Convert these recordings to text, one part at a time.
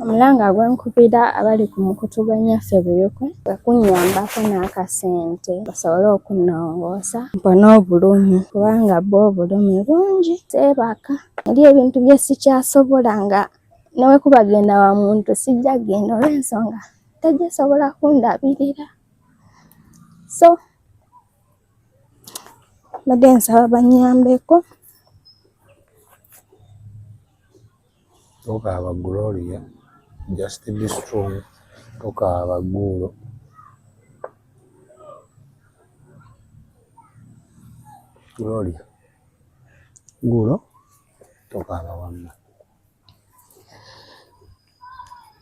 Omulanga gwenkubira abali ku mukutu gwa nnyaffe Buikwe kunnyambako n'akasente basobole okunnongoosa mpone obulumi kubanga bwo obulumi bungi seebaka. Eri ebintu bye sikyasobola nga newekubagenda wa muntu sijja genda olw'ensonga tegisobola kundabirira. So mbadde nsaba bannyambeko. Tokaaba Gloria, just be strong. Tokaaba Gulo. Gloria. Gulo. Tokaaba wamma.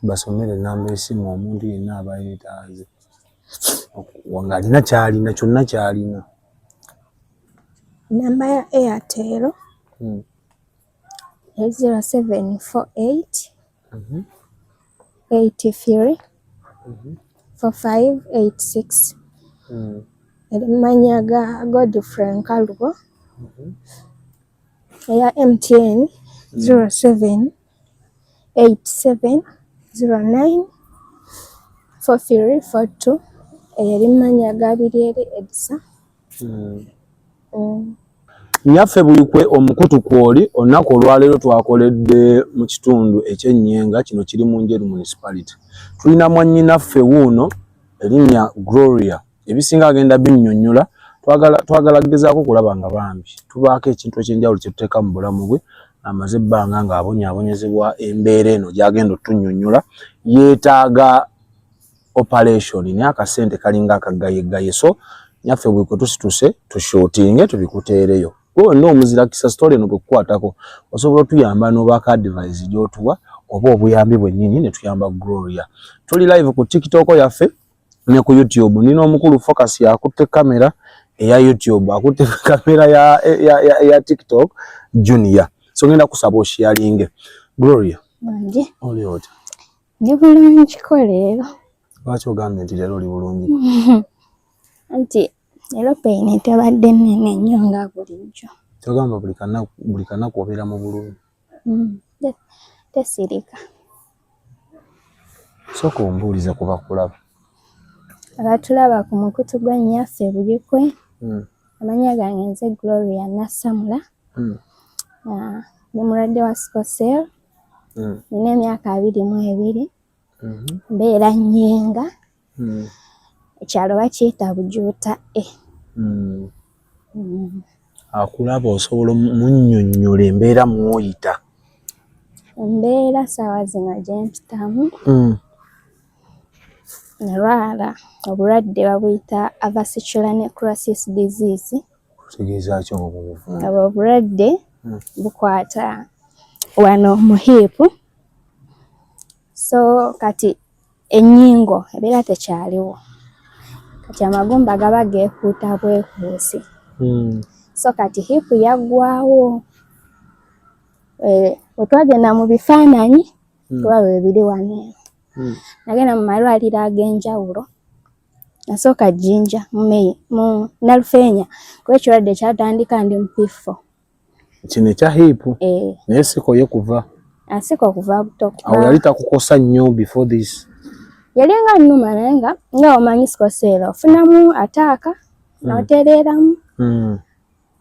Basomere namba esimu omuntu yenna aba yeetaaze. Wanga alina kyalina kyonna kyalina. Namba ya Airtel 0748 83 4586. Erimanya ga Godfrey Nkalubo. Eya MTN 07 87 09 4342. Erimanya ga Biryeri Edisa. Nnyaffe Buikwe omukutu kwoli olunaku olwaleero twakoledde mu kitundu eky'Ennyenga kino kiri mu Njeru municipality. Tulina mwannyinaffe wuuno erinnya Gloria ebisinga agenda binnyonnyola twagala gezaako kulaba nga bambi tubaako ekintu ekyenjawulo kye tuteeka mu bulamu bwe amaze ebbanga ng'abonyaabonyezebwa embeera eno gy'agenda otunnyonnyola yeetaaga operation naye akasente kalinga akaggayegaye. So Nnyaffe Buikwe tusituse tushootinge tubikuteereyo. Wonna omuzira kisa story eno bwekukwatako osobola otuyamba n'obaako advice gy'otuwa oba obuyambi bwennyini ne tuyamba Gloria. Tuli live ku TikTok yaffe ne ku YouTube. Nina omukulu Focus yakutte kamera eya YouTube, akutte kamera ya TikTok Junior. So ngenda kusaba osharinge. Gloria. Wange. Oli oti. Ndi bulungi ko leero. Lwaki ogambye nti leero oli bulungi? Anti leero peyini tebadde nnene nnyo nga bulijjo. Kyogamba buli kanaku obeera mu bulungi. Tesirika. Sooka ombuulize ku bakulaba. Abatulaba ku mukutu gwa Nnyaffe Buikwe. Amanya gange nze Gloria Nassamula. Ndi mulwadde wa sickle. Nina emyaka 22. Mbeera Nnyenga. Ekyalo bakiyita Bujuuta. Akulaba osobola munnyonnyola embeera mw'oyita. Embeera ssaawa zino gye mpitamu. Nalwala obulwadde babuyita avascular necrosis disease. Kutegeeza ki obwo? Obwo obulwadde bukwata wano mu hip. So kati ennyingo ebeera tekyaliwo. Kati amagumba gaba geekuuta bwekuusi. So kati hip yaggwawo. Otwagenda mu bifaananyi tulaba ebiri wano. Nagenda mu malwaliro ag'enjawulo. Nasooka Jinja mu Nalufeenya kuba ekirwadde kyatandika ndi mu P4. Kino ekya hip? Naye siko ye kuva? Asika okuva buto. Awo yali takukosa nnyo before this? Yali nga nnuma naye nga omanyi sikoseera ofunamu ataaka n'otereeramu.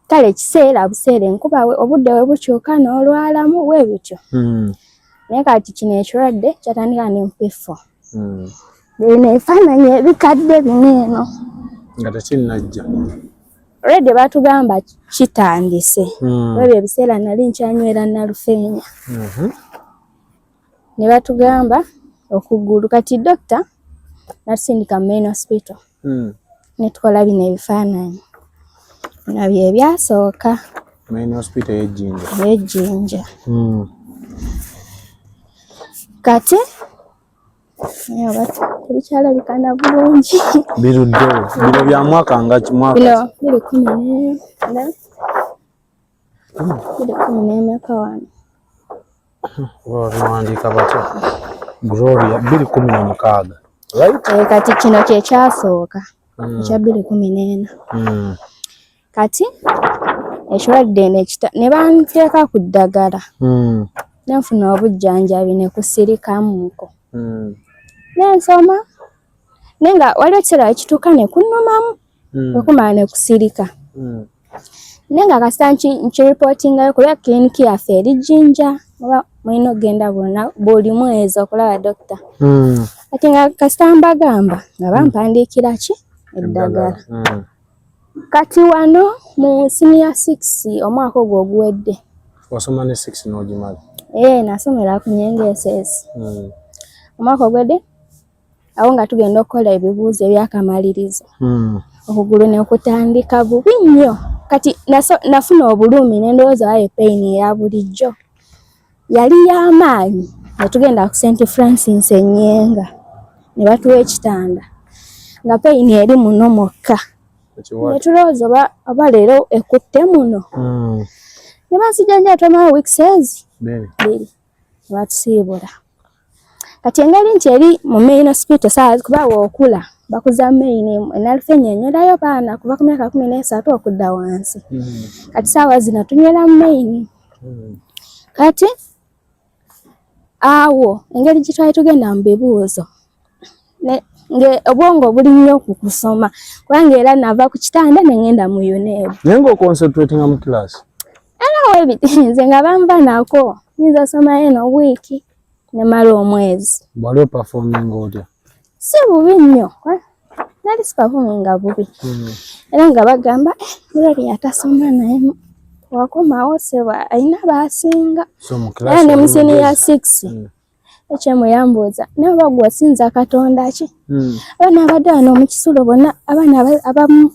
Kale ekiseera buseera enkuba obudde we bukyuka n'olwalamu we bityo. Naye kati kino ekirwadde kyatandika ndi mu P4. Bino ebifaananyi ebikadde bino eno. Nga tekinnajja. Already batugamba kitandise. Ebyo ebiseera nali nkyanywera Nalufeenya. Ne batugamba okugulu kati doctor natusindika Main Hospital. Ne tukola bino ebifaananyi. Bino bye byasooka. Main Hospital y'Ejjinja. Y'Ejjinja. Kati tebikyalabikana bulungi. Biruddewo. Bino bya mwaka nga mwaka? Bino 14. Bino 14 wano. Biwandiika batya? Gloria 2016. Right? Kati kino kye kyasooka. Ekya 2014. Kati ekirwadde ne banteeka ku ddagala. nenfuna obujjanjabi ne kusirikamuko. Nensoma nenga waliwo ekiseera ekituuka ne kunnumamu okumala ne kusirika. Nenga kasita nkiripootingayo kuba kiriniki yaffe eri Jinja oba mulina okugenda buli mwezi okulaba dokita. Kati nga kasita mbagamba nga bampandiikira ki eddagala. Kati wano mu senior 6 omwaka ogwo oguwedde. Wasoma ne 6 n'ogimala? Nasomera ku Nyengeesesi. Omwaka ogwedde awo nga tugenda okukola ebibuuzo ebyakamalirizo. Okugulu ne kutandika bubi nnyo. Kati nafuna obulumi n'endowooza wayo pain ya bulijjo. Yali y'amaanyi ne tugenda ku St. Francis Enyenga ne batuwa ekitanda nga pain eri muno mwokka. Ne tulowooza oba leero ekutte muno. Ne bansijjanja tomala weeks bbiri ne batusiibula. Kati engeri nti eri mu main hospital saazi kuba wookula bakuza main enalufenya enywerayo baana kuva ku myaka 13 okudda wansi. Kati saawa zino tunywera mu main. Kati awo engeri gye twali tugenda mu bibuuzo obwongo buli nnyo okukusoma kubanga era nava ku kitanda ne ngenda mu UNEB. Naye ng'oconcentratinga mu class? Era nze nga banva nako nyinza osomayo eno wiiki ne mala omwezi. Bwali opafominga otya? Si bubi nnyo. Nali sipafominga bubi. Era nga bagamba Gloria atasoma naye wakomawo seba alina baasinga. Era ne mu senior 6 ekyemu yambuuza naye oba gwe wasinza Katonda ki? Abaana abadde wano mu Kisulo bonna abaana abamu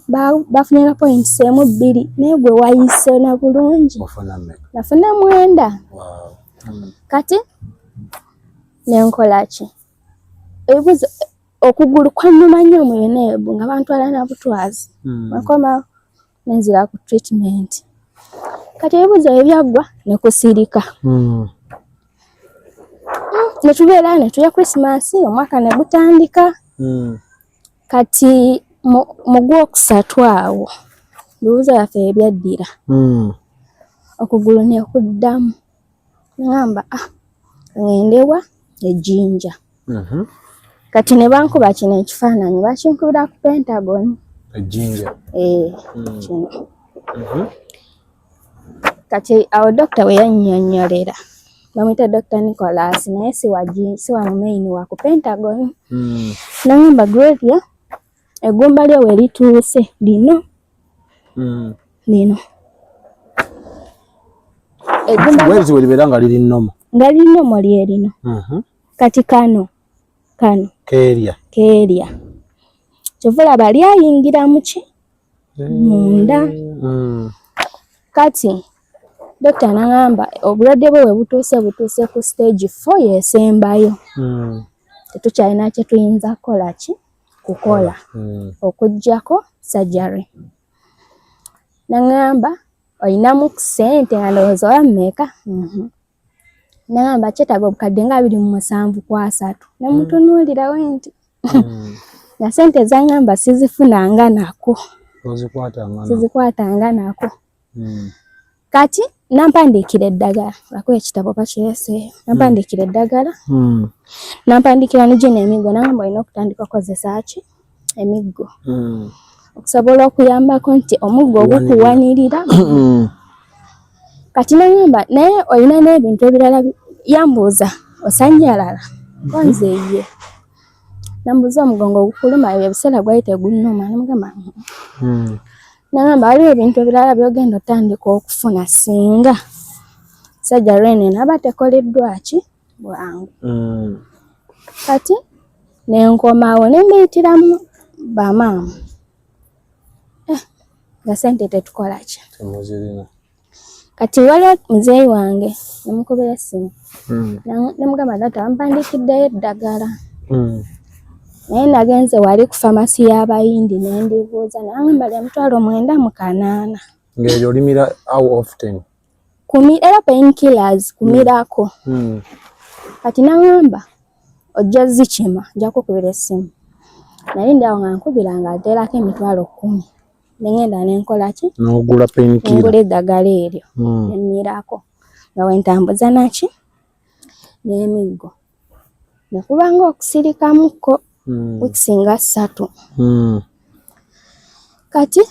bafunira points 2 naye gwe wayise na bulungi. Nafuna 9. Kati nenkola ki? Ebibuuzo okugulu kwannuma nnyo mu UNEB nga bantwala na butwazi. Bakoma nenzira ku treatment. Kati ebibuuzo ebyaggwa ne kusirika. Ne tubeera ne tuya Christmas omwaka ne gutandika. Kati mu Gwokusatu awo ebibuuzo byaffe ebyaddira. Okugulu ne kuddamu. Ngamba ngendewa ejjinja. Kati ne bankuba kino ekifaananyi bakinkubira ku Pentagon. Ejjinja? Kino. Kati awo dokita we yannyonnyolera bamuyita Dr. Nicholas naye si wa main wa ku Pentagon. Nangamba Gloria eggumba lyo we lituuse lino. Wezi we libeera nga liri nnomo? Nga liri nnomo lye lino. Kati kano keerya kyovulaba lyayingira mu ki? Munda. Kati dokita n'agamba obulwadde bwe butuuse ku stage 4 yesembayo. Tetukyalina kye tuyinza kukola okuggyako surgery. N'agamba olinamu ssente nga ndowooza oba mmeka? N'agamba kyetaaga obukadde nga 27 ku 3. Ne mutunuulira we nti na ssente z'angamba sizifunanga nako. Sizikwatanga nako. Kati nampandiikira eddagala lwakuba ekitabo bakireseeyo. Nampandiikira eddagala. Nampandiikira ne gino emiggo n'agamba olina okutandika okukozesa ki? Emiggo. Okusobola okuyambako nti omuggo ogukuwanirira. Kati n'agamba naye olina n'ebintu ebirala yambuuza osannyalala? Nze ye. Nambuuza omugongo ogukuluma ebyo ebiseera gwali tegunnuma. Namugamba n'agamba waliwo ebintu ebirala by'ogenda otandika okufuna singa surgery eno enaba tekoleddwa ki? Bwangu. Kati nenkomawo ne mbiyitiramu bamaama. Nga ssente tetukola ki? Kati waliwo muzeeyi wange nemukubira essimu. Nemugamba taata bampandiikiddeyo eddagala. Naye nagenze wali ku famasi y'Abayindi ne ndibuuza n'agamba lya $9,800. Ng'eryo olimira how often? Era painkillers kumirako. Kati n'agamba ojja zikima nja kukubira essimu. Naye ndi awo nga nkubira nga nteerako $10,000. Ne ngenda ne nkola ki? N'ogula painkiller. Ngula eddagala eryo ne mmirako nga we ntambuza naki? n'emiggo ne kubanga okusirikamuko wikisinga 3. Kati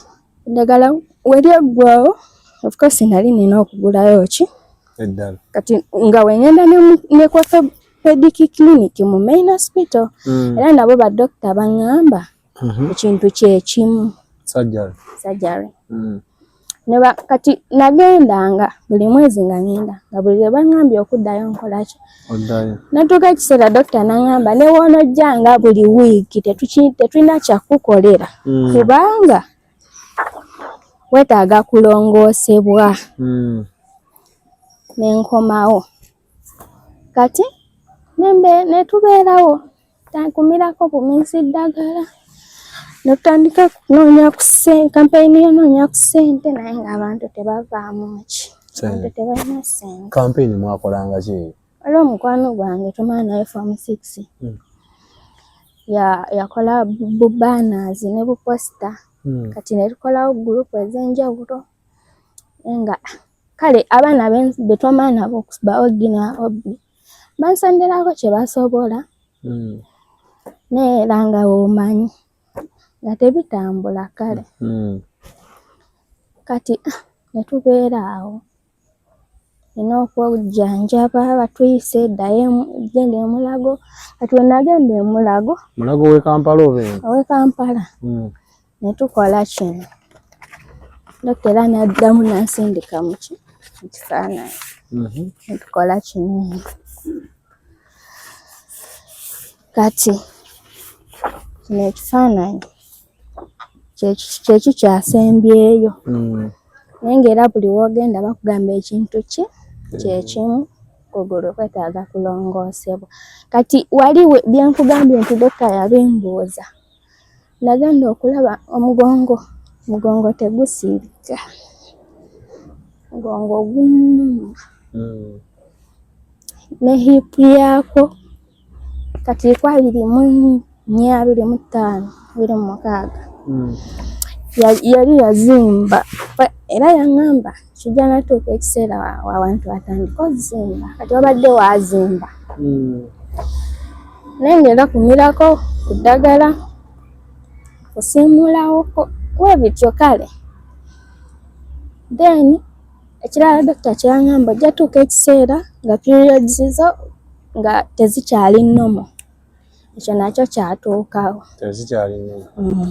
eddagala weryeggwawo of course nali nina okugulayo ki eddala kati nga wengenda ne ku orthopedic clinic mu main hospital era nabo badokita baŋŋamba ekintu kyekimu surgery. Kati nagendanga buli mwezi nga ngenda nga buli lwe baŋŋambye okuddayo nkola ki natuuka ekiseera dokita naŋŋamba ne woonojjanga buli wiiki tetulina kyakukolera kubanga weetaaga kulongoosebwa. Nenkomawo kati netubeerawo tankumirako bumizi ddagala netutandika kunoonya ku kampeyini yonoonya ku ssente naye ng'abantu tebavaamu ki abantu tebalina ssente. Kampeyini mwakolanga ki? Waliwo omukwano gwange tumala naye form 6 yakola banners ne buposita kati ne tukolawo gurupu ez'enjawulo nga kale abaana betwamala nabo okuba ogina obbi bansonderako kye basobola neera nga womanyi nga tebitambula kale kati netubeera awo nina okwojjanjaba batuyise eddayo genda e Mulago kati wenagenda e Mulago w'e Kampala ow'e Kampala netukola kino dokita era n'addamu n'ansindika mu kifaananyi netukola kino kati kino ekifaananyi kyeki kyasembyeyo naye ng'era buli woogenda bakugamba ekintu kyekimu kugulu kwetaaga kulongoosebwa. Kati wali byenkugambye nti dokita yabimbuuza nagenda okulaba omugongo tegusirika mugongo gumu ne hipu yaako kati 24-25-26 yali yazimba era yaŋŋamba kijja natuuka ekiseera abantu batandika ozimba kati wabadde wazimba naye ngenda kumirako ku ddagala kusiimulawoko webityo kale then ekirala dokita kyaŋŋamba ojja tuuka ekiseera nga periods zo nga tezikyali nnomo ekyo nakyo kyatuukawo tezikyali nnomo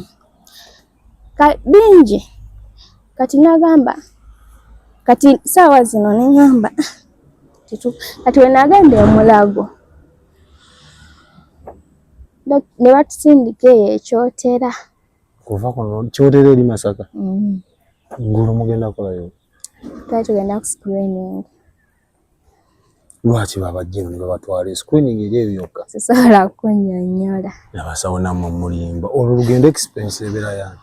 bingi kati nagamba kati saawa zino neŋŋamba kati wenagenda e Mulago ne batusindika eyo ekyotera kuva kuno kyotera eri Masaka ngulu mugenda kukolayo twali tugenda ku screening. Lwaki babajja ne babatwala screening eri eyo yokka sisobola kunnyonnyola nabasawo nammwe mulimba olwo lugendo expense ebeera yani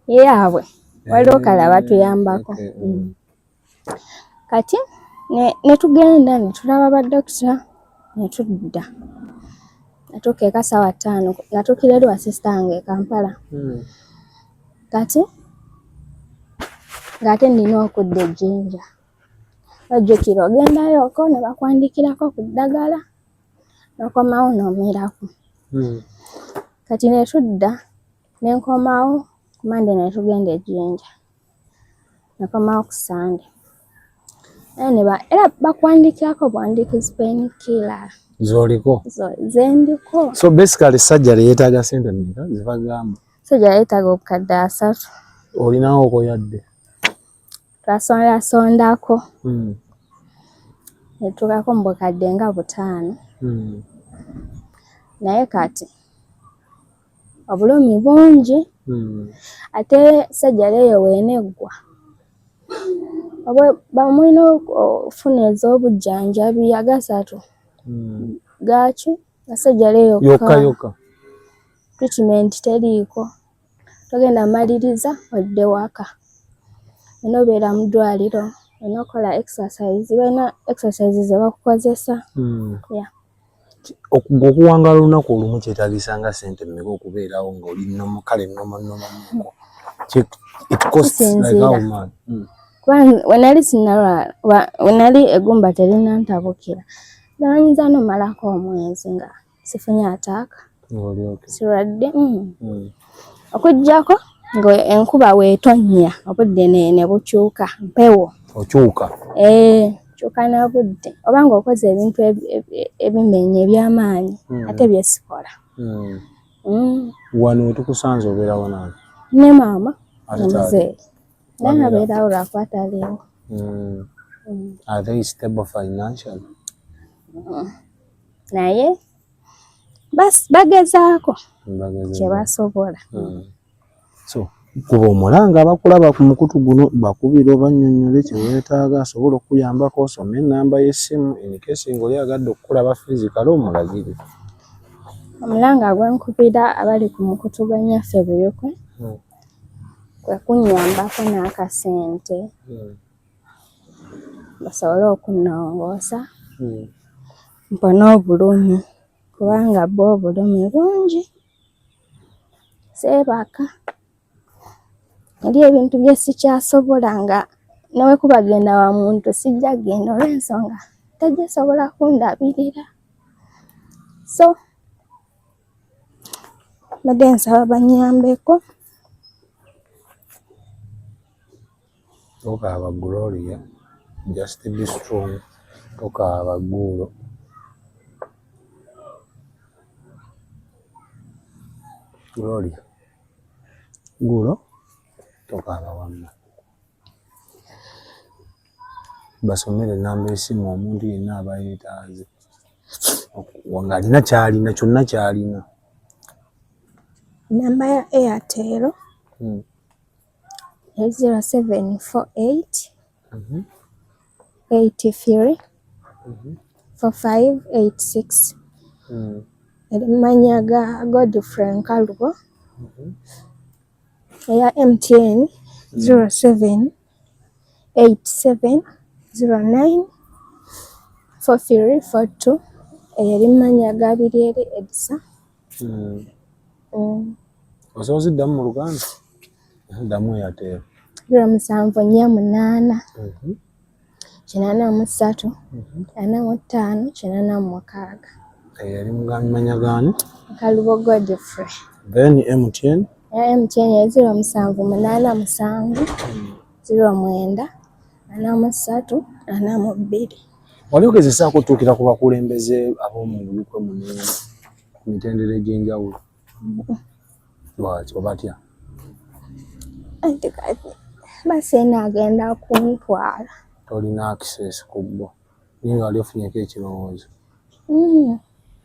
yaabwe waliwo kale abatuyambako kati netugenda netulaba badokita netudda natuuka eka ssaawa 5 natuukira eri wa sisita wange e Kampala kati ng'ate nina okudda e Jinja bajjukira ogendayoko ne bakwandikirako ku ddagala nokomawo nomiraku kati netudda nenkomawo ku Mande netugenda e Jinja nekomawo ku Sande era bakwandikirako bwandikizi painkiller zoliko zendiko so basically surgery yeetaaga ssente mmeka zibagamba surgery yeetaaga obukadde 3 olinawo okoyadde twasondako netuukako mu bukadde nga 5 naye kati obulumi bungi ate surgery eyo weeneggwa bamulina okufuna ez'obujjanjabi agasatu gaki nga surgery eyo yokka treatment teriiko togenda maliriza odde waka enobeera mu ddwaliro enokola exercise balina exercise ze bakukozesa okuwangala olunaku olumu kyetaagisa nga ssente mmeka okubeerawo ng'oli nnomo kale nnomo it costs like how much wenali sinalwala wenali egumba terina ntabukira Nayinza n'omalako omwezi nga sifunye ataaka. Sirwadde. Okuggyako ng'enkuba bw'etonnya obudde ne bukyuka mpewo. Okyuka? Kyuka n'obudde. Oba ng'okoze ebintu ebimenya eby'amaanyi ate bye sikola. Wano we tukusanze obeerawo nani? Ne maama omuzeeyi. Naye abeerawo lwakuba taliiwo. Are they stable financially? Naye bagezaako kye basobola. So kuba omulanga abakulaba ku mukutu guno bakubira obannyonnyole kye weetaaga asobola okuyambako, osome ennamba y'essimu in case ng'oli agadde okukulaba physically omulagire. Omulanga gwenkubira abali ku mukutu gwa nnyaffe Buyukwe kwe kunnyambako n'akasente basobole okunnongoosa mpone obulumi kubanga bwo obulumi bungi. Seebaka eri ebintu bye sikyasobola nga newe kubagenda wa muntu sijja genda olw'ensonga tegisobola kundabirira. So badde nsaba bannyambeko. Tokaaba Gloria, just be strong. Tokaaba Gulo. Gloria. Gulo. Tokaaba wamma. Basomere ennamba y'essimu omuntu yenna aba yeetaaze. Ng'alina ky'alina kyonna ky'alina. Namba ya Airtel 0748 83 4586. Erinnya ga Godfrey Nkalubo. Eya MTN 07 87 09 43 42. Erinnya ga Biryeri Edisa. Osobola ziddamu mu Luganda? Ddamu Airtel. 0748 83 45 86. Yali mugambimanya gaani? Nkalubo Godfrey. Then MTN? MTN ya 0787 09 83 42. Wali ogezesaako okutuukira ku bakulembeze ab'omu Buyukwe mu mitendera egy'enjawulo? Lwaki oba atya? Anti kati Basena agenda kuntwala. Tolina access ku bo. Naye nga wali ofunyeko ekirowoozo.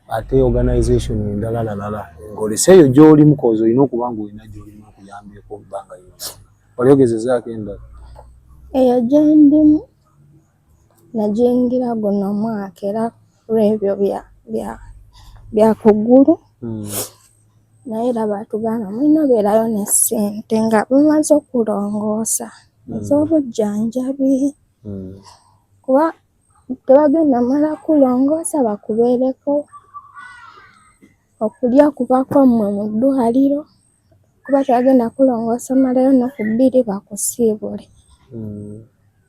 Ate organization endala lalala ng'oleseeyo gy'olimu kozi olina okuba ng'olina gy'olimu okuyambyeko ebbanga lyonna. Wali ogezezaako endala? Eyo gye ndimu nagiyingira guno omwaka era lw'ebyo bya kugulu. Naye era baatugamba mulina obeerayo ne ssente nga mumaze okulongoosa ez'obujjanjabi. Kuba tebagenda mala kulongoosa bakubeereko okulya kuba kwammwe mu ddwaliro. Kuba tebagenda kulongoosa omalayo ennaku 2 bakusiibule.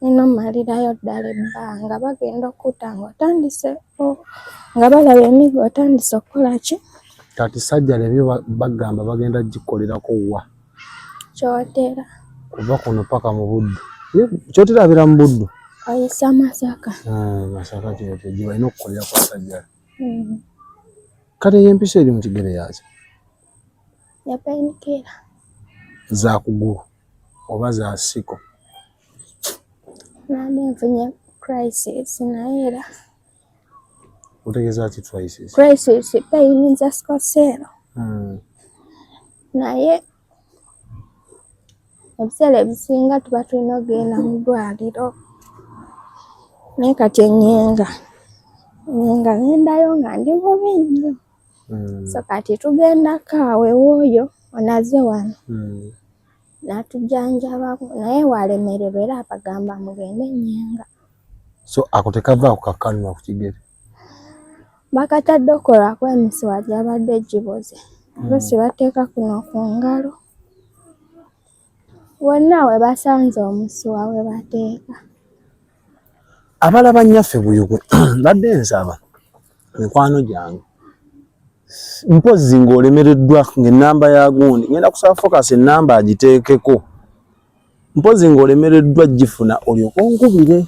Nina omalirayo ddala ebbanga bagenda okutta ng'otandise nga balaba emigo otandise okukola ki? Kati Sajjala ebyo bagamba bagenda gikolerako wa? Kyotera. Kuva kuno paka mu Buddu. Kyotera abeera mu Buddu? Oyisa Masaka. Masaka kyotera gye balina okukolera kwa Sajjala. Kati ey'empisa eri mu kigere yaaki? Ya painkiller. Za kugulu oba za siko? Nali nfunye crisis naye era. Otegeeza ki crisis? Crisis pain za sikosero. Naye ebiseera ebisinga tuba tulina ogenda mu ddwaliro. Naye kati ennyinga ngendayo nga ndi bubi nnyo. So kati tugendako awo ewooyo onaze wano. Natujjanjabako naye walemererwa era abagamba mugende ennyinga. So ako tekavaako kakkanuma ku kigere? Bakatadde okolako emisiwa gy'abadde giboze. Oluusi bateeka kuno ku ngalo. Wonna we basanze omusiwa we bateeka. Abalaba nnyaffe Buyukwe badde nsaba mikwano gyange mpozi ng'olemereddwa ng'ennamba ya gundi ngenda kusaba focus ennamba agiteekeko mpozi ng'olemereddwa gifuna olyoke onkubire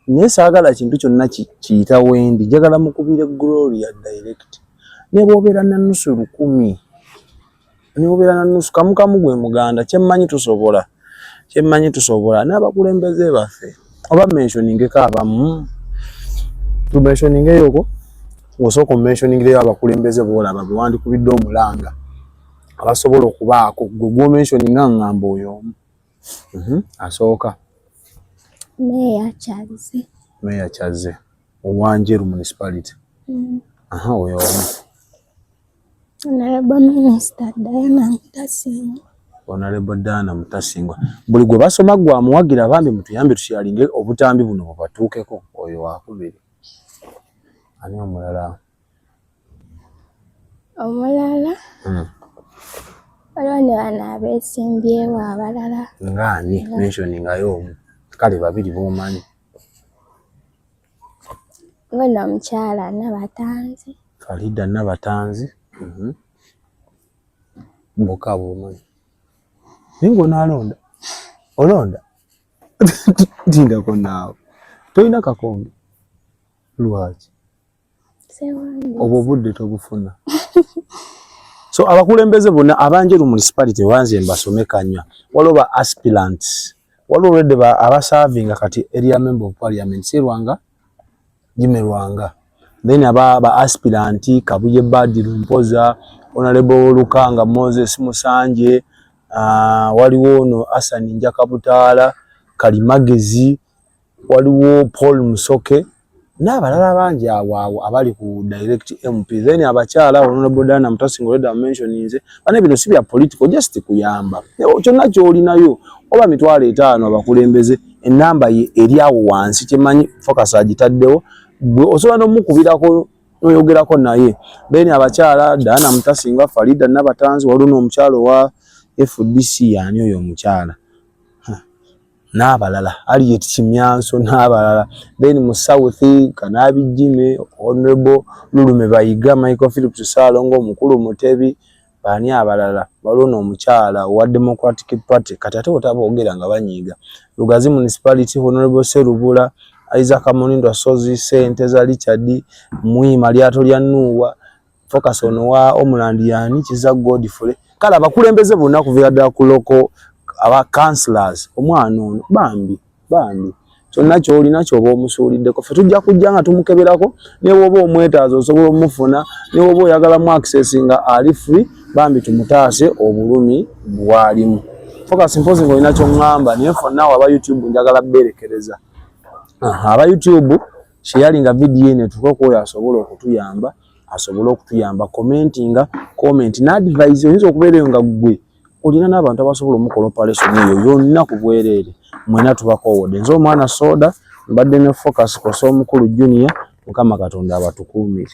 naye saagala kintu kyonna kiyita wendi njagala mukubire Gloria direct ne bw'obeera na nnusu 1,000 ne bw'obeera na nnusu kamukamu gwe muganda kyemmanyi tusobola n'abakulembeze baffe oba mentioningeko abamu tumentioningeyo ng'osooka omentioningireyo abakulembeze boolaba bwe wandikubidde omulanga abasobola okubaako gwe gw'omentioninga ngamba oyo omu asooka Meya Kyazze owanjeru municipality oyo omu Honorable Diana Mutasingwa buli gwe basoma gwamuwagira bambi mutuyambe tusyalinge obutambi buno bubatuukeko oyo wakubiri ani omulala waliwo ne bano abeesimbyewo abalala ngaani mentioningayo omu kale babiri b'omanyi ono omukyala Nabatanzi Farida Nabatanzi bokka b'omanyi naye ng'onaalonda olonda tindako naawe tolina kakonge lwaki obwo obudde tobufuna so abakulembeze bonna abanjeru municipality wanze mbasome kanywa waliwo aspirants waliwo already abaservinga kati area member of parliament Sirwanga Jimmy Lwanga then aba aspirant Kabuye Badiru Mpoza Honorable Lukanga Moses Musanje waliwo no Hassan Njakabutaala Kalimagezi waliwo Paul Musoke n'abalala bangi awo abali ku direct MP then abakyala Honorable Diana Mutasingwa already mentioninze bane bino si bya political just kuyamba kyonna kyolinayo oba 5,000 abakulembeze ennamba eri awo wansi kyemanyi focus agitaddewo osobola n'omukubirako n'oyogerako naye then abakyala Diana Mutasingwa Farida Nabatanzi waliwo n'omukyalo wa FDC yani oyo omukyala n'abalala Harriet Kimyanso n'abalala then mu South Kanabi Jime Honorable Lulume Bayiga Michael Phillips Salongo Mukulu Mutebi bani abalala waliwo n'omukyala wa Democratic Party kati ate otaboogera nga banyiiga Lugazi Municipality Honorable Serubula Isaac Munindo Asozi Sente za Richard Mwima lyato lya Nuwa focus ono wa Omulandi yani Kiza Godfrey kala abakulembeze bonna kuviira ddala ku loko aba councillors omwana ono bambi kyonna kyolina kyoba omusuuliddeko ffe tujja kujja nga tumukeberako ne bw'oba omwetaaza osobola omufuna ne bw'oba oyagala mu access nga ali free bambi tumutaase obulumi bwalimu focus mpozi ng'olina ky'oŋŋamba naye fonna aba YouTube njagala beerekereza aba YouTube sharinga video ene tukoko asobola okutuyamba commentinga comment na advice oyinza okubeera nga gwe olina n'abantu abasobola omukola operation eyo yonna ku bwereere mwena tubakowodde nzo omwana soda mbadde ne focus kosa omukulu junior Mukama Katonda abatukuumire.